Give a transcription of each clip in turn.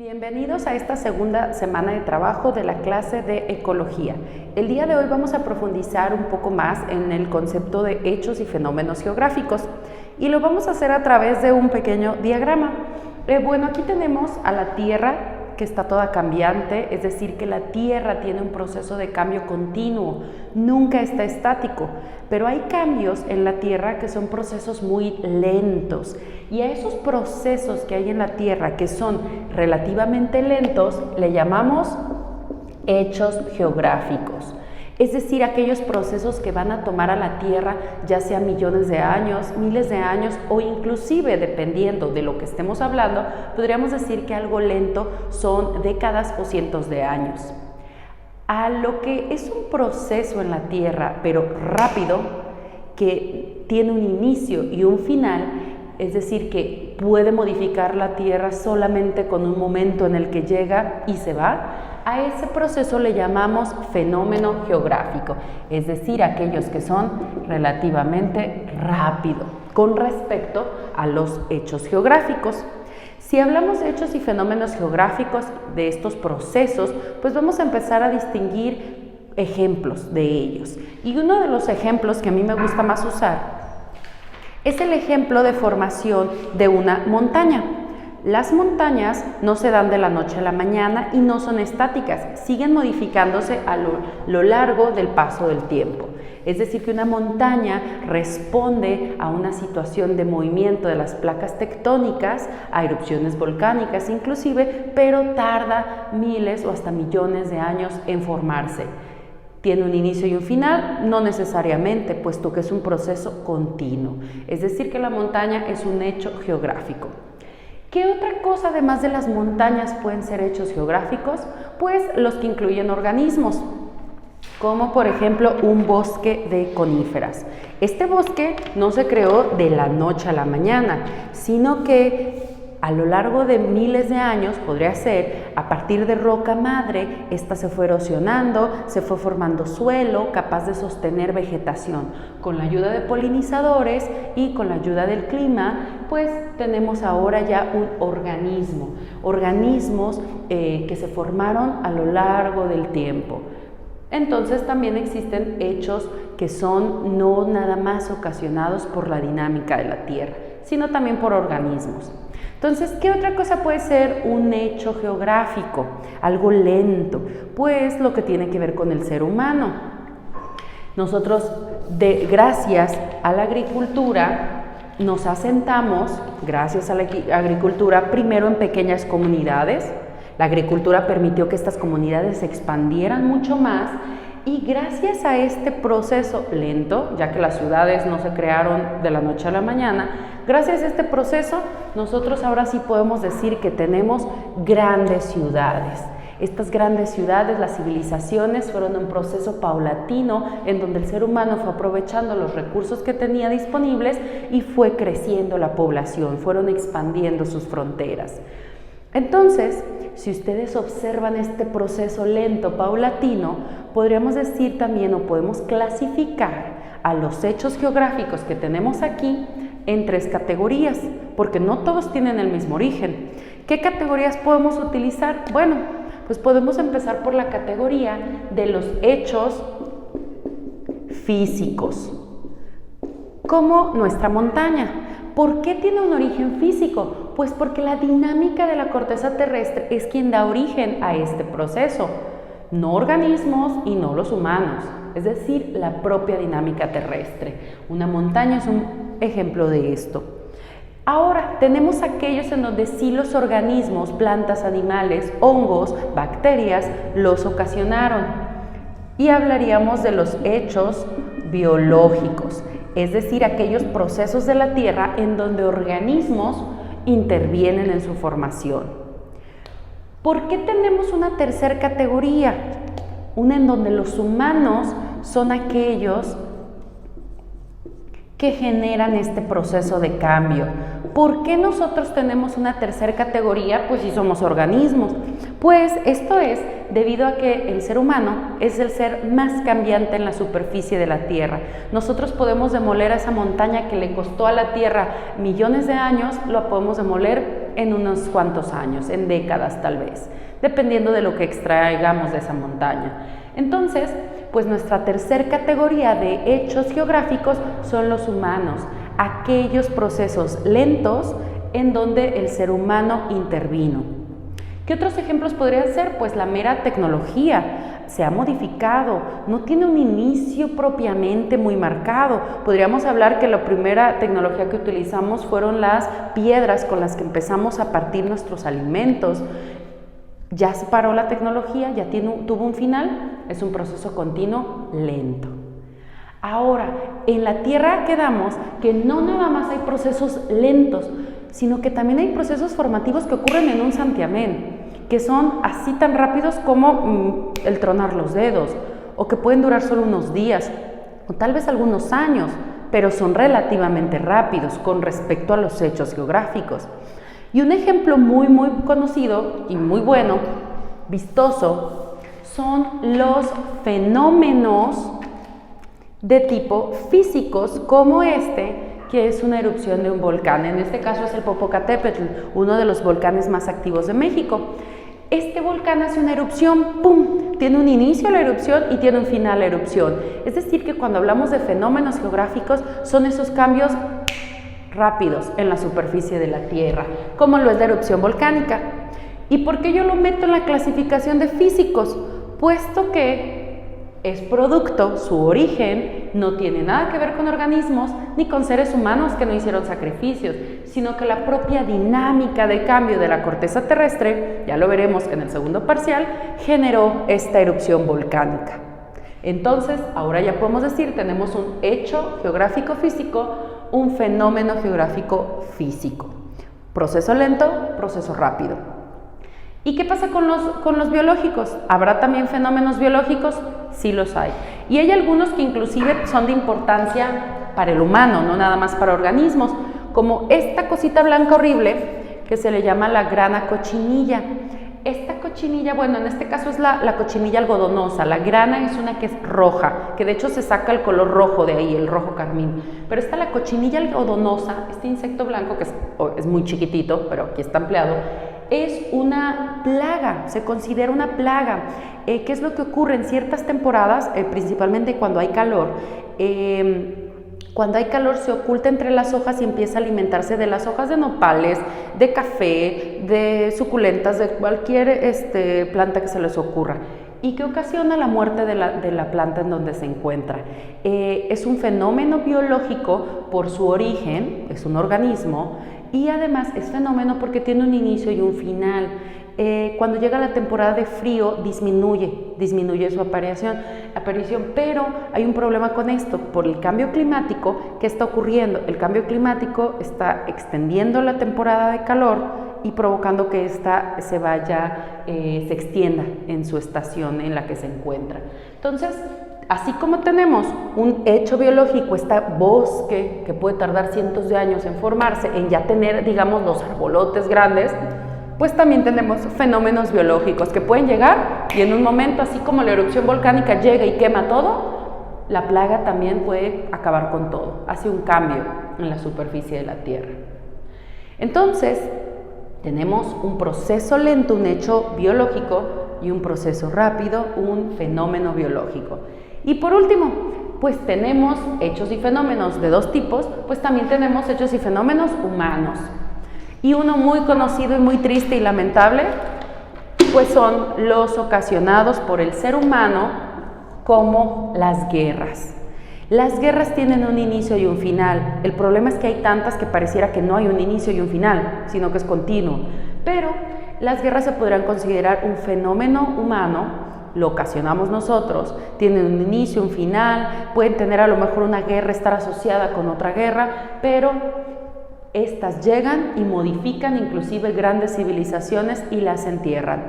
Bienvenidos a esta segunda semana de trabajo de la clase de Ecología. El día de hoy vamos a profundizar un poco más en el concepto de hechos y fenómenos geográficos y lo vamos a hacer a través de un pequeño diagrama. Aquí tenemos a la Tierra, que está toda cambiante, es decir, que la Tierra tiene un proceso de cambio continuo, nunca está estático, pero hay cambios en la Tierra que son procesos muy lentos, y a esos procesos que hay en la Tierra que son relativamente lentos le llamamos hechos geográficos. Es decir, aquellos procesos que van a tomar a la Tierra ya sea millones de años, miles de años o inclusive, dependiendo de lo que estemos hablando, podríamos decir que algo lento son décadas o cientos de años. A lo que es un proceso en la Tierra, pero rápido, que tiene un inicio y un final, es decir, que puede modificar la Tierra solamente con un momento en el que llega y se va, a ese proceso le llamamos fenómeno geográfico, es decir, aquellos que son relativamente rápido con respecto a los hechos geográficos. Si hablamos de hechos y fenómenos geográficos de estos procesos, pues vamos a empezar a distinguir ejemplos de ellos. Y uno de los ejemplos que a mí me gusta más usar es el ejemplo de formación de una montaña. Las montañas no se dan de la noche a la mañana y no son estáticas, siguen modificándose a lo largo del paso del tiempo. Es decir, que una montaña responde a una situación de movimiento de las placas tectónicas, a erupciones volcánicas inclusive, pero tarda miles o hasta millones de años en formarse. ¿Tiene un inicio y un final? No necesariamente, puesto que es un proceso continuo. Es decir, que la montaña es un hecho geográfico. ¿Qué otra cosa además de las montañas pueden ser hechos geográficos? Pues los que incluyen organismos, como por ejemplo un bosque de coníferas. Este bosque no se creó de la noche a la mañana, sino que a lo largo de miles de años, podría ser, a partir de roca madre, esta se fue erosionando, se fue formando suelo capaz de sostener vegetación. Con la ayuda de polinizadores y con la ayuda del clima, pues tenemos ahora ya un organismo, organismos que se formaron a lo largo del tiempo. Entonces también existen hechos que son no nada más ocasionados por la dinámica de la Tierra, sino también por organismos. Entonces, ¿qué otra cosa puede ser un hecho geográfico? Algo lento, pues lo que tiene que ver con el ser humano. Nosotros, gracias a la agricultura, nos asentamos, gracias a la agricultura, primero en pequeñas comunidades. La agricultura permitió que estas comunidades se expandieran mucho más y gracias a este proceso lento, ya que las ciudades no se crearon de la noche a la mañana, gracias a este proceso nosotros ahora sí podemos decir que tenemos grandes ciudades. Estas grandes ciudades, las civilizaciones, fueron un proceso paulatino en donde el ser humano fue aprovechando los recursos que tenía disponibles y fue creciendo la población, fueron expandiendo sus fronteras. Entonces, si ustedes observan este proceso lento, paulatino, podríamos decir también o podemos clasificar a los hechos geográficos que tenemos aquí en tres categorías, porque no todos tienen el mismo origen. ¿Qué categorías podemos utilizar? Bueno, pues podemos empezar por la categoría de los hechos físicos, como nuestra montaña. ¿Por qué tiene un origen físico? Pues porque la dinámica de la corteza terrestre es quien da origen a este proceso, no organismos y no los humanos, es decir, la propia dinámica terrestre. Una montaña es un ejemplo de esto. Ahora, tenemos aquellos en donde sí los organismos, plantas, animales, hongos, bacterias, los ocasionaron. Y hablaríamos de los hechos biológicos, es decir, aquellos procesos de la Tierra en donde organismos intervienen en su formación. ¿Por qué tenemos una tercera categoría? Una en donde los humanos son aquellos que generan este proceso de cambio. ¿Por qué nosotros tenemos una tercera categoría? Pues si somos organismos. Pues esto es debido a que el ser humano es el ser más cambiante en la superficie de la Tierra. Nosotros podemos demoler a esa montaña que le costó a la Tierra millones de años, lo podemos demoler en unos cuantos años, en décadas tal vez, dependiendo de lo que extraigamos de esa montaña. Entonces, pues nuestra tercer categoría de hechos geográficos son los humanos, aquellos procesos lentos en donde el ser humano intervino. ¿Qué otros ejemplos podrían ser? Pues la mera tecnología se ha modificado, no tiene un inicio propiamente muy marcado. Podríamos hablar que la primera tecnología que utilizamos fueron las piedras con las que empezamos a partir nuestros alimentos. Ya se paró la tecnología, ya tuvo un final, es un proceso continuo lento. Ahora, en la Tierra quedamos que no nada más hay procesos lentos, sino que también hay procesos formativos que ocurren en un santiamén, que son así tan rápidos como el tronar los dedos, o que pueden durar solo unos días, o tal vez algunos años, pero son relativamente rápidos con respecto a los hechos geográficos. Y un ejemplo muy conocido y muy bueno, vistoso, son los fenómenos de tipo físicos como que es una erupción de un volcán. En este caso es el Popocatépetl, uno de los volcanes más activos de México. Este volcán hace una erupción, ¡pum!, tiene un inicio la erupción y tiene un final la erupción. Es decir, que cuando hablamos de fenómenos geográficos son esos cambios rápidos en la superficie de la Tierra, como lo es la erupción volcánica. ¿Y por qué yo lo meto en la clasificación de físicos? Puesto que es producto, su origen no tiene nada que ver con organismos ni con seres humanos que no hicieron sacrificios, sino que la propia dinámica de cambio de la corteza terrestre, ya lo veremos en el segundo parcial, generó esta erupción volcánica. Entonces, ahora ya podemos decir, tenemos un hecho geográfico físico, un fenómeno geográfico físico. Proceso lento, proceso rápido. ¿Y qué pasa con los biológicos? ¿Habrá también fenómenos biológicos? Sí los hay. Y hay algunos que inclusive son de importancia para el humano, no nada más para organismos, como esta cosita blanca horrible que se le llama la grana cochinilla. Esta cochinilla, bueno, en este caso es la cochinilla algodonosa. La grana es una que es roja, que de hecho se saca el color rojo de ahí, el rojo carmín. Pero esta, la cochinilla algodonosa, este insecto blanco que es muy chiquitito, pero aquí está ampliado, es una plaga, se considera una plaga. ¿Qué es lo que ocurre en ciertas temporadas, principalmente cuando hay calor? Cuando hay calor se oculta entre las hojas y empieza a alimentarse de las hojas de nopales, de café, de suculentas, de cualquier planta que se les ocurra, y que ocasiona la muerte de la planta en donde se encuentra. Es un fenómeno biológico por su origen, es un organismo, y además es fenómeno porque tiene un inicio y un final. Cuando llega la temporada de frío disminuye su aparición, pero hay un problema con esto, por el cambio climático. ¿Qué está ocurriendo? El cambio climático está extendiendo la temporada de calor y provocando que ésta se extienda en su estación en la que se encuentra. Entonces, así como tenemos un hecho biológico, este bosque que puede tardar cientos de años en formarse, en ya tener, digamos, los arbolotes grandes, pues también tenemos fenómenos biológicos que pueden llegar y en un momento, así como la erupción volcánica llega y quema todo, la plaga también puede acabar con todo, hace un cambio en la superficie de la Tierra. Entonces, tenemos un proceso lento, un hecho biológico, y un proceso rápido, un fenómeno biológico. Y por último, pues tenemos hechos y fenómenos de dos tipos, pues también tenemos hechos y fenómenos humanos. Y uno muy conocido y muy triste y lamentable, pues son los ocasionados por el ser humano, como las guerras. Las guerras tienen un inicio y un final. El problema es que hay tantas que pareciera que no hay un inicio y un final, sino que es continuo. Pero las guerras se podrán considerar un fenómeno humano, lo ocasionamos nosotros, tienen un inicio, un final, pueden tener a lo mejor una guerra, estar asociada con otra guerra, pero estas llegan y modifican inclusive grandes civilizaciones y las entierran.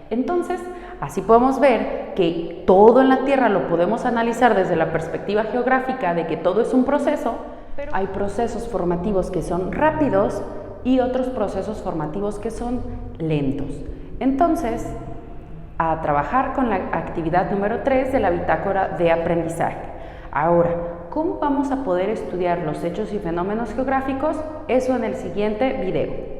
Entonces, así podemos ver que todo en la Tierra lo podemos analizar desde la perspectiva geográfica de que todo es un proceso, pero hay procesos formativos que son rápidos y otros procesos formativos que son lentos. Entonces, a trabajar con la actividad número 3 de la bitácora de aprendizaje. Ahora, ¿cómo vamos a poder estudiar los hechos y fenómenos geográficos? Eso en el siguiente video.